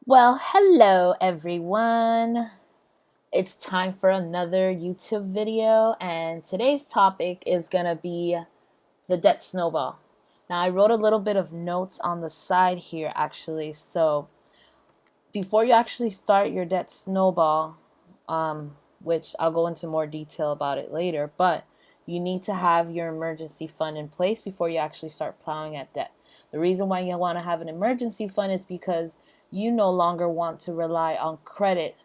Well, hello everyone. It's time for another YouTube video, and today's topic is gonna be the debt snowball. Now, I wrote a little bit of notes on the side here actually. So, before you actually start your debt snowball, which I'll go into more detail about it later, but you need to have your emergency fund in place before you actually start plowing at debt. The reason why you want to have an emergency fund is because you no longer want to rely on credit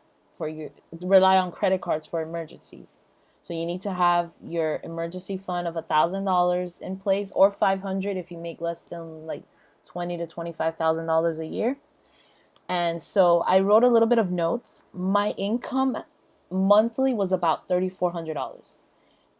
cards for emergencies. So you need to have your emergency fund of $1,000 in place, or 500 if you make less than like $20,000 to $25,000 a year. And so I wrote a little bit of notes. My income monthly was about $3,400,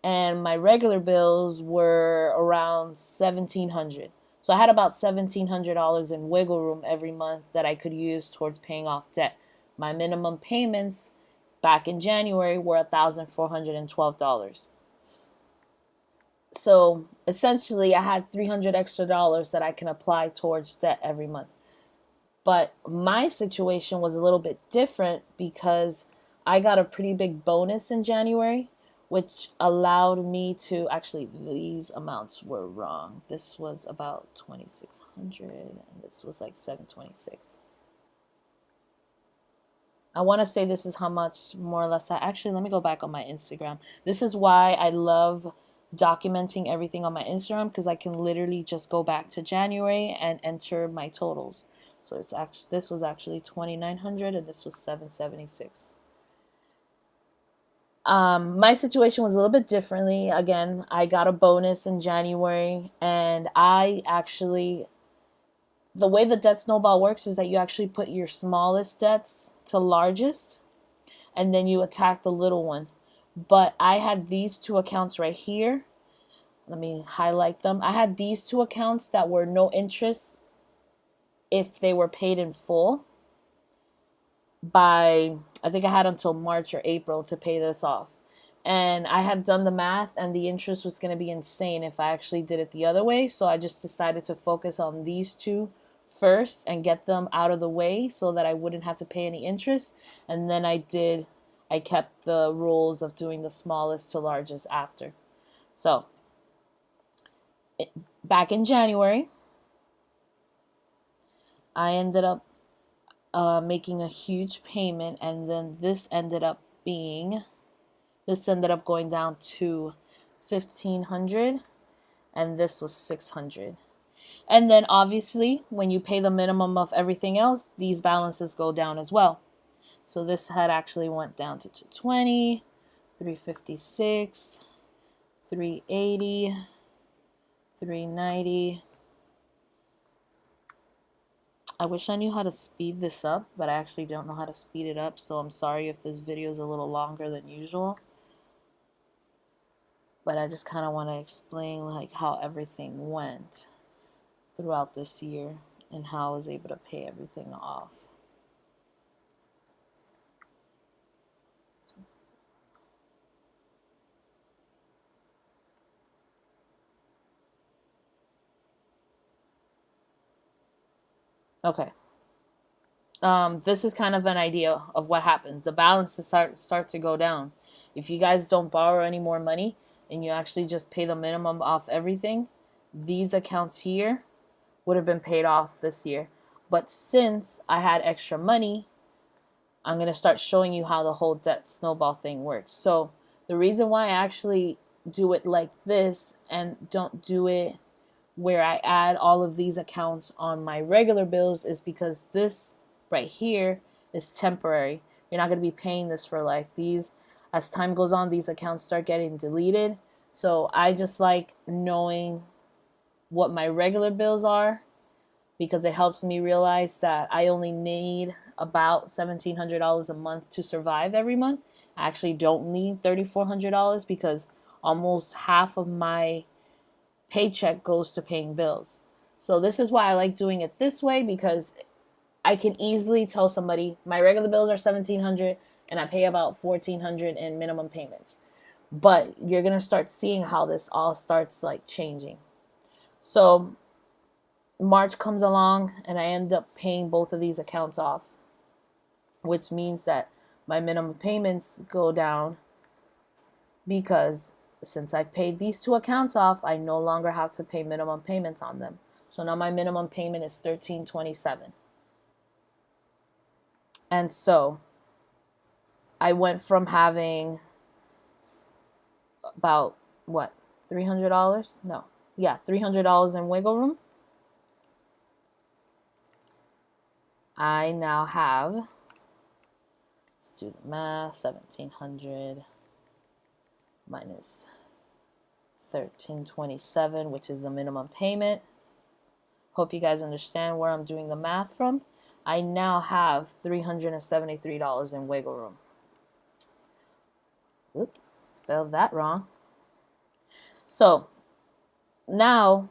and my regular bills were around $1,700. So I had about $1,700 in wiggle room every month that I could use towards paying off debt. My minimum payments back in January were $1,412. So essentially, I had $300 extra that I can apply towards debt every month. But my situation was a little bit different because I got a pretty big bonus in January, which allowed me to actually, these amounts were wrong. This was about 2,600 and this was like 726. I want to say this is how much more or less let me go back on my Instagram. This is why I love documenting everything on my Instagram, because I can literally just go back to January and enter my totals. So this was actually 2,900 and this was 776. My situation was a little bit differently. Again, I got a bonus in January, and the way the debt snowball works is that you actually put your smallest debts to largest, and then you attack the little one. But I had these two accounts right here. Let me highlight them. I had these two accounts that were no interest if they were paid in full by, I think I had until March or April to pay this off. And I had done the math, and the interest was going to be insane if I actually did it the other way. So I just decided to focus on these two first and get them out of the way so that I wouldn't have to pay any interest. And then I kept the rules of doing the smallest to largest after. So back in January, I ended up making a huge payment, and then this ended up going down to 1,500, and this was 600. And then obviously, when you pay the minimum of everything else, these balances go down as well. So this had actually went down to 220, 356, 380, 390. I wish I knew how to speed this up, but I actually don't know how to speed it up, so I'm sorry if this video is a little longer than usual. But I just kind of want to explain like how everything went throughout this year and how I was able to pay everything off. Okay. This is kind of an idea of what happens. The balances start to go down. If you guys don't borrow any more money and you actually just pay the minimum off everything, these accounts here would have been paid off this year. But since I had extra money, I'm going to start showing you how the whole debt snowball thing works. So the reason why I actually do it like this and don't do it where I add all of these accounts on my regular bills is because this right here is temporary. You're not going to be paying this for life. As time goes on, these accounts start getting deleted. So I just like knowing what my regular bills are, because it helps me realize that I only need about $1,700 a month to survive every month. I actually don't need $3,400 because almost half of my paycheck goes to paying bills. So this is why I like doing it this way, because I can easily tell somebody my regular bills are $1,700 and I pay about $1,400 in minimum payments. But you're going to start seeing how this all starts like changing. So March comes along and I end up paying both of these accounts off. which means that my minimum payments go down because since I paid these two accounts off, I no longer have to pay minimum payments on them. So now my minimum payment is $13.27. And so I went from having about what, $300? No. Yeah, $300 in wiggle room. I now have, let's do the math, 1,700 minus 1327, which is the minimum payment. Hope you guys understand where I'm doing the math from. I now have $373 in wiggle room. Oops, spelled that wrong. So now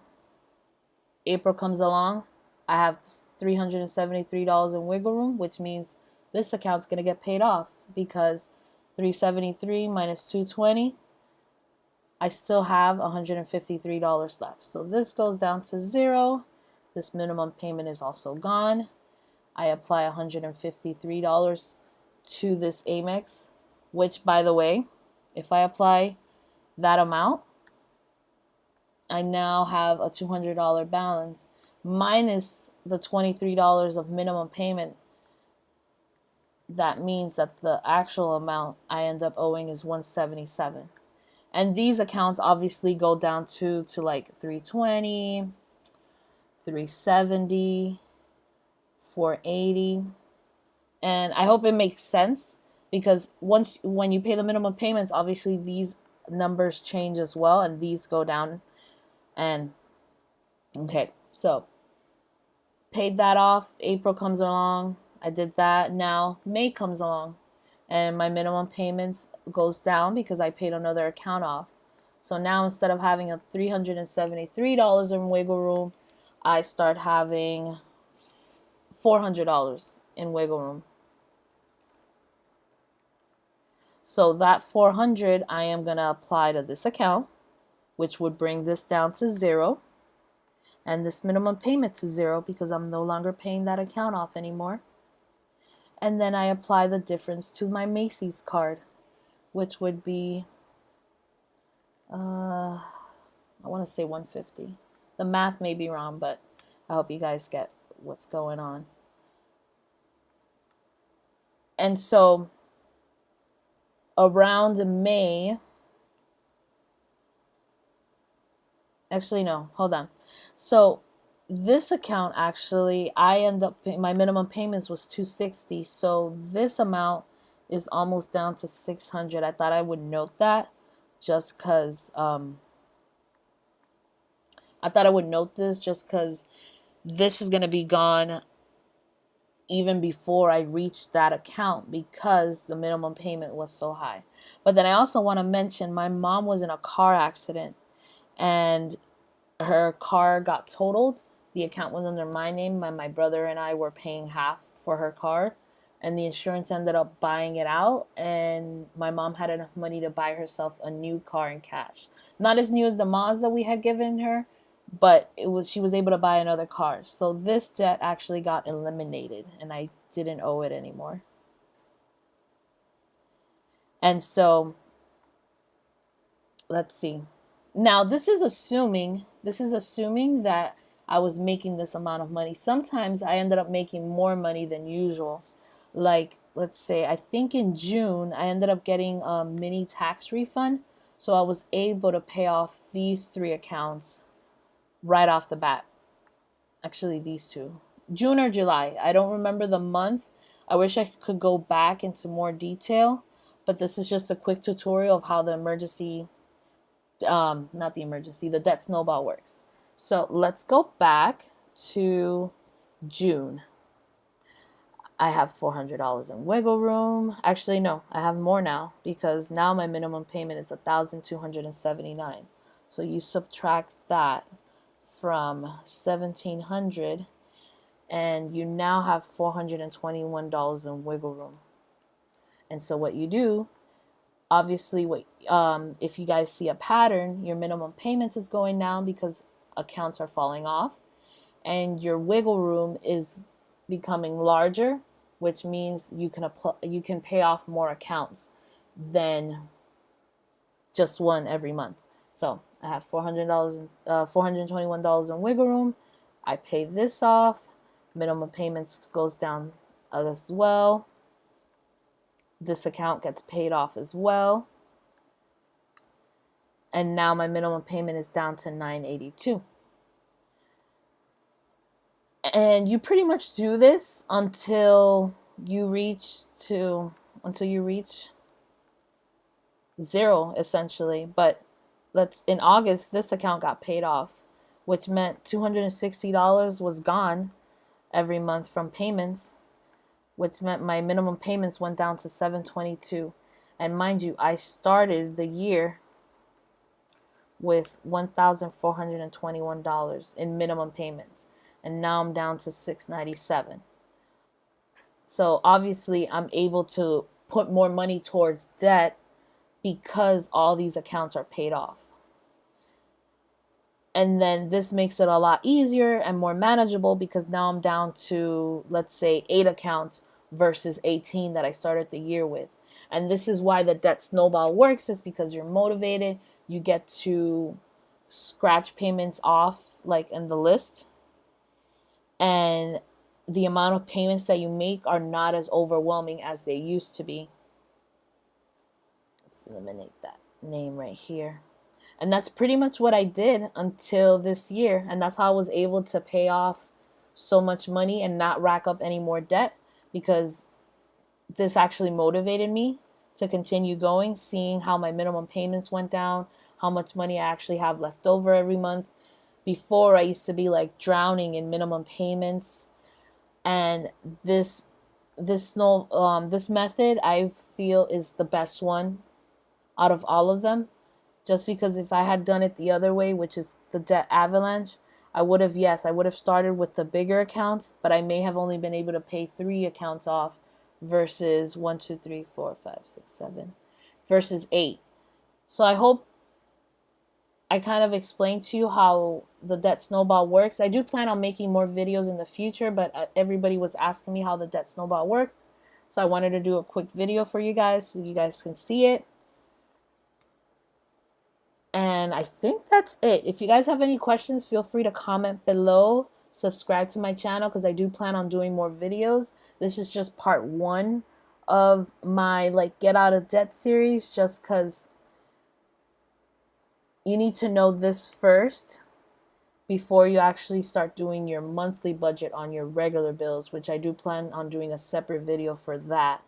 April comes along, I have $373 in wiggle room, which means this account's going to get paid off because 373 minus 220, I still have $153 left. So this goes down to zero. This minimum payment is also gone. I apply $153 to this Amex, which, by the way, if I apply that amount, I now have a $200 balance minus the $23 of minimum payment. That means that the actual amount I end up owing is $177. And these accounts obviously go down to like 320, 370, 480. And I hope it makes sense because when you pay the minimum payments, obviously these numbers change as well and these go down. And okay, so paid that off. April comes along. I did that. Now May comes along and my minimum payments goes down because I paid another account off. So now instead of having a $373 in wiggle room, I start having $400 in wiggle room. So that $400 I am going to apply to this account, which would bring this down to zero and this minimum payment to zero because I'm no longer paying that account off anymore. And then I apply the difference to my Macy's card, which would be, I want to say 150. The math may be wrong, but I hope you guys get what's going on. And so around May, actually no, hold on. So this account actually, I end up paying, my minimum payments was $260. So this amount is almost down to $600. I thought I would note that just because I thought I would note this just because this is going to be gone even before I reached that account because the minimum payment was so high. But then I also want to mention my mom was in a car accident and her car got totaled. The account was under my name, and my brother and I were paying half for her car, and the insurance ended up buying it out, and my mom had enough money to buy herself a new car in cash. Not as new as the Mazda we had given her, but she was able to buy another car. So this debt actually got eliminated, and I didn't owe it anymore. And so, let's see. Now, this is assuming that I was making this amount of money. Sometimes I ended up making more money than usual. Like, let's say, I think in June, I ended up getting a mini tax refund. So I was able to pay off these 3 accounts right off the bat. Actually, these 2. June or July. I don't remember the month. I wish I could go back into more detail. But this is just a quick tutorial of how the the debt snowball works. So let's go back to June. I have $400 in wiggle room. Actually, no, I have more now because now my minimum payment is $1,279. So you subtract that from $1,700 and you now have $421 in wiggle room. And so what you do, obviously, if you guys see a pattern, your minimum payment is going down because accounts are falling off and your wiggle room is becoming larger which means you can pay off more accounts than just one every month. So I have $421 in wiggle room. I pay this off. Minimum payments goes down as well. This account gets paid off as well. And now my minimum payment is down to $982. And you pretty much do this until you reach zero, essentially. But in August, this account got paid off, which meant $260 was gone every month from payments, which meant my minimum payments went down to $722. And mind you, I started the year with $1,421 in minimum payments, and now I'm down to $697. So obviously I'm able to put more money towards debt because all these accounts are paid off. And then this makes it a lot easier and more manageable because now I'm down to, let's say, 8 accounts versus 18 that I started the year with. And this is why the debt snowball works, is because you're motivated. You get to scratch payments off like in the list. And the amount of payments that you make are not as overwhelming as they used to be. Let's eliminate that name right here. And that's pretty much what I did until this year. And that's how I was able to pay off so much money and not rack up any more debt, because this actually motivated me to continue going, seeing how my minimum payments went down, how much money I actually have left over every month. Before, I used to be like drowning in minimum payments, and this method I feel is the best one out of all of them. Just because if I had done it the other way, which is the debt avalanche, I would have started with the bigger accounts, but I may have only been able to pay 3 accounts off versus 1, 2, 3, 4, 5, 6, 7 versus 8. So I hope I kind of explained to you how the debt snowball works. I do plan on making more videos in the future, but everybody was asking me how the debt snowball worked. So I wanted to do a quick video for you guys so you guys can see it. And I think that's it. If you guys have any questions, feel free to comment below. Subscribe to my channel because I do plan on doing more videos. This is just part 1 of my get out of debt series, just because you need to know this first before you actually start doing your monthly budget on your regular bills, which I do plan on doing a separate video for that.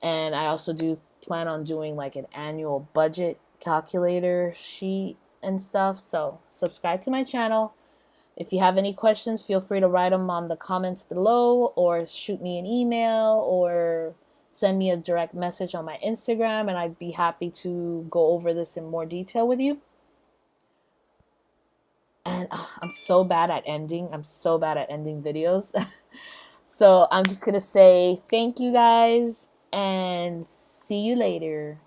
And I also do plan on doing an annual budget calculator sheet and stuff. So subscribe to my channel. If you have any questions, feel free to write them on the comments below, or shoot me an email, or send me a direct message on my Instagram, and I'd be happy to go over this in more detail with you. And I'm so bad at ending. I'm so bad at ending videos. So I'm just going to say thank you guys and see you later.